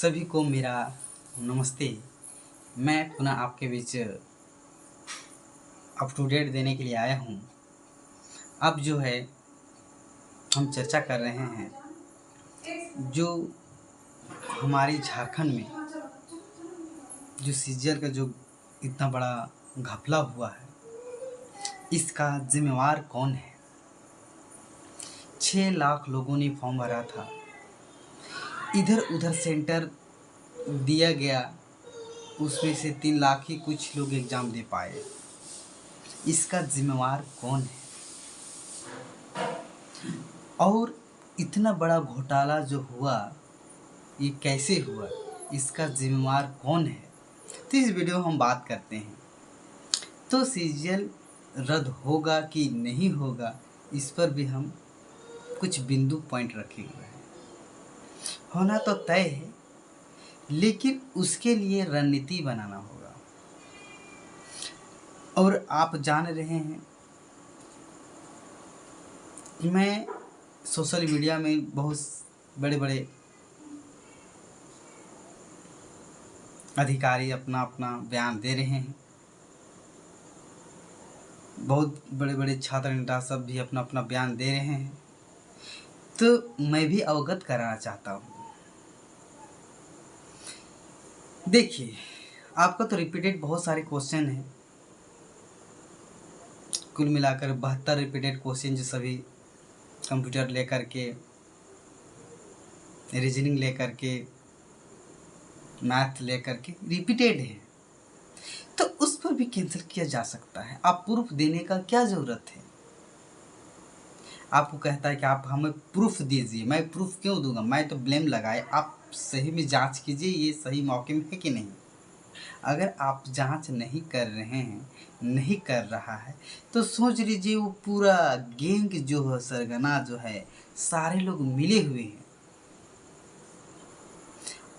सभी को मेरा नमस्ते। मैं पुनः आपके बीच अप टू डेट देने के लिए आया हूँ। अब जो है हम चर्चा कर रहे हैं जो हमारी झारखंड में जो सीजर का जो इतना बड़ा घपला हुआ है, इसका जिम्मेवार कौन है। 6 लाख लोगों ने फॉर्म भरा था, इधर उधर सेंटर दिया गया, उसमें से 3 लाख ही कुछ लोग एग्ज़ाम दे पाए। इसका जिम्मेवार कौन है और इतना बड़ा घोटाला जो हुआ ये कैसे हुआ, इसका जिम्मेवार कौन है। तो इस वीडियो में हम बात करते हैं। तो सीजीएल रद्द होगा कि नहीं होगा, इस पर भी हम कुछ बिंदु पॉइंट रखे हुए हैं। होना तो तय है, लेकिन उसके लिए रणनीति बनाना होगा। और आप जान रहे हैं मैं सोशल मीडिया में बहुत बड़े बड़े अधिकारी अपना अपना बयान दे रहे हैं, बहुत बड़े बड़े छात्र नेता सब भी अपना अपना बयान दे रहे हैं। तो मैं भी अवगत कराना चाहता हूँ। देखिए, आपका तो रिपीटेड बहुत सारे क्वेश्चन हैं, कुल मिलाकर 72 रिपीटेड क्वेश्चन जो सभी कंप्यूटर लेकर के, रीजनिंग लेकर के, मैथ लेकर के रिपीटेड है। तो उस पर भी कैंसिल किया जा सकता है। आप प्रूफ देने का क्या ज़रूरत है। आपको कहता है कि आप हमें प्रूफ दीजिए। मैं प्रूफ क्यों दूंगा, मैं तो ब्लेम लगाए। आप सही में जांच कीजिए ये सही मौके में है कि नहीं। अगर आप जांच नहीं कर रहे हैं, नहीं कर रहा है, तो सोच लीजिए वो पूरा गैंग जो है, सरगना जो है, सारे लोग मिले हुए हैं।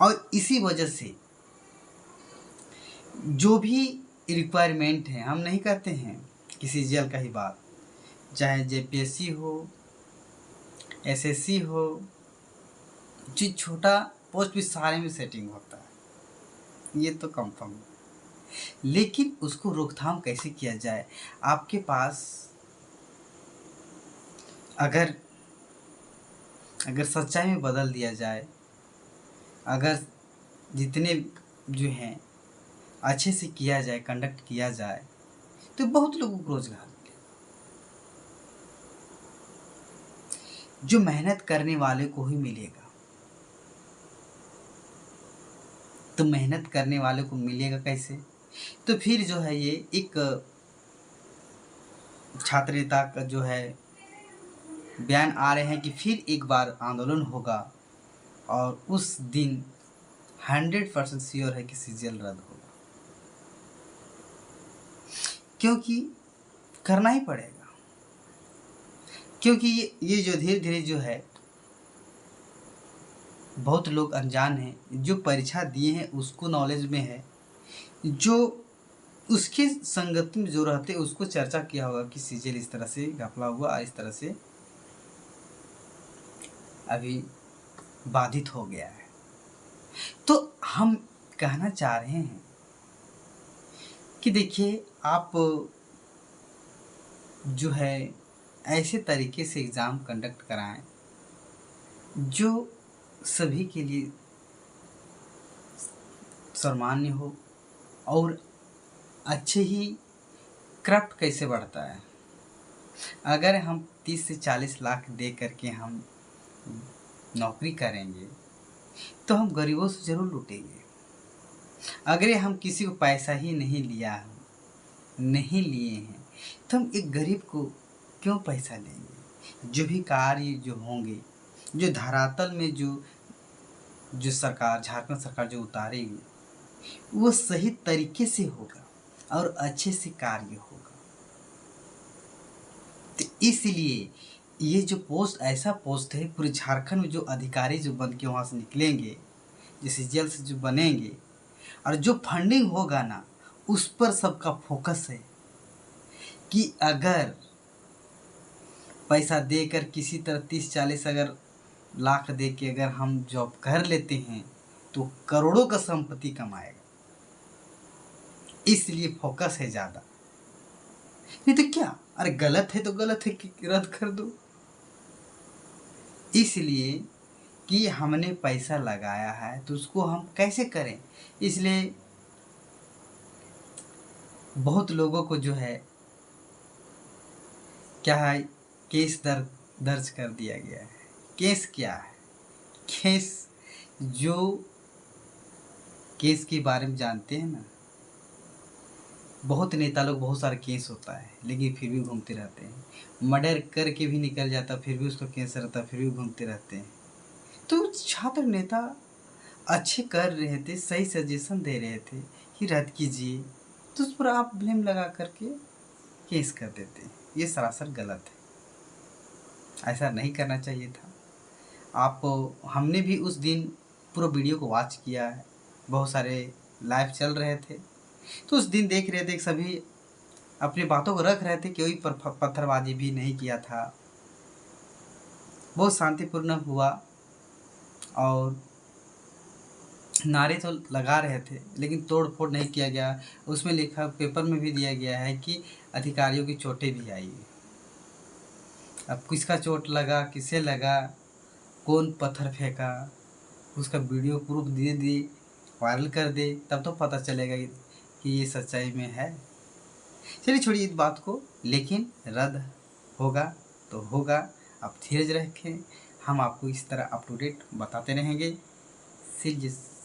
और इसी वजह से जो भी रिक्वायरमेंट है, हम नहीं करते हैं किसी जेल का ही बात, चाहे जेपीएससी हो, एसएससी हो, जो छोटा पोस्ट भी सारे में सेटिंग होता है, ये तो कंफर्म है। लेकिन उसको रोकथाम कैसे किया जाए। आपके पास अगर सच्चाई में बदल दिया जाए, अगर जितने जो हैं अच्छे से किया जाए, कंडक्ट किया जाए, तो बहुत लोगों को रोजगार मिले। जो मेहनत करने वाले को ही मिलेगा। तो मेहनत करने वाले को मिलेगा कैसे। तो फिर जो है ये एक छात्र नेता का जो है बयान आ रहे हैं कि फिर एक बार आंदोलन होगा और उस दिन 100% श्योर है कि सीजीएल रद्द होगा, क्योंकि करना ही पड़ेगा। क्योंकि ये जो धीरे धीरे जो है, बहुत लोग अनजान हैं, जो परीक्षा दिए हैं उसको नॉलेज में है, जो उसके संगत में जो रहते उसको चर्चा किया होगा कि सीजीएल इस तरह से घपला हुआ, इस तरह से अभी बाधित हो गया है। तो हम कहना चाह रहे हैं कि देखिए, आप जो है ऐसे तरीके से एग्ज़ाम कंडक्ट कराएं जो सभी के लिए सामान्य हो। और अच्छे ही क्राफ्ट कैसे बढ़ता है। अगर हम 30 से 40 लाख दे करके हम नौकरी करेंगे तो हम गरीबों से ज़रूर लूटेंगे। अगर हम किसी को पैसा ही नहीं नहीं लिए हैं, तो हम एक गरीब को क्यों पैसा देंगे। जो भी कार्य जो होंगे, जो धरातल में जो सरकार, झारखंड सरकार जो उतारेगी, वो सही तरीके से होगा और अच्छे से कार्य होगा। तो इसलिए ये जो पोस्ट ऐसा पोस्ट है, पूरे झारखंड में जो अधिकारी जो बन के वहाँ से निकलेंगे, जो सीजीएल से जो बनेंगे, और जो फंडिंग होगा ना, उस पर सबका फोकस है कि अगर पैसा देकर किसी तरह 30-40 अगर लाख दे के अगर हम जॉब कर लेते हैं तो करोड़ों का संपत्ति कमाएगा। इसलिए फोकस है ज़्यादा। नहीं तो क्या, अरे गलत है तो गलत है कि रद्द कर दो। इसलिए कि हमने पैसा लगाया है तो उसको हम कैसे करें। इसलिए बहुत लोगों को जो है क्या है, केस दर्ज कर दिया गया है। केस क्या है? केस, जो केस के बारे में जानते हैं ना, बहुत नेता लोग, बहुत सारे केस होता है लेकिन फिर भी घूमते रहते हैं। मर्डर करके भी निकल जाता फिर भी उसका केस रहता, फिर भी घूमते रहते हैं। तो छात्र नेता अच्छे कर रहे थे, सही सजेशन दे रहे थे कि रद्द कीजिए, तो उस पर आप ब्लेम लगा करके केस कर देते हैं। ये सरासर गलत है, ऐसा नहीं करना चाहिए था। हमने भी उस दिन पूरा वीडियो को वॉच किया है, बहुत सारे लाइव चल रहे थे, तो उस दिन देख रहे थे कि सभी अपनी बातों को रख रहे थे, कोई पत्थरबाजी भी नहीं किया था, बहुत शांतिपूर्ण हुआ। और नारे तो लगा रहे थे लेकिन तोड़ फोड़ नहीं किया गया। उसमें लिखा, पेपर में भी दिया गया है कि अधिकारियों की चोटें भी आई। अब किसका चोट लगा, किसे लगा, कौन पत्थर फेंका, उसका वीडियो प्रूफ दे दे, वायरल कर दे, तब तो पता चलेगा कि ये सच्चाई में है। चलिए छोड़िए इस बात को, लेकिन रद्द होगा तो होगा। आप धीरज रखें, हम आपको इस तरह अप टू डेट बताते रहेंगे।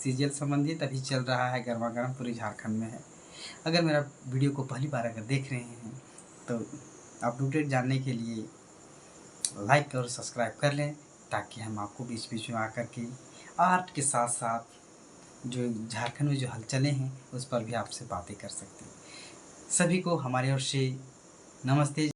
सीरियल संबंधित अभी चल रहा है, गर्मा गर्म पूरी झारखंड में है। अगर मेरा वीडियो को पहली बार अगर देख रहे हैं तो अप टू डेट जानने के लिए लाइक और सब्सक्राइब कर लें, ताकि हम आपको बीच बीच में आकर के आर्ट के साथ साथ जो झारखंड में जो हलचलें हैं उस पर भी आपसे बातें कर सकते हैं। सभी को हमारे ओर से नमस्ते।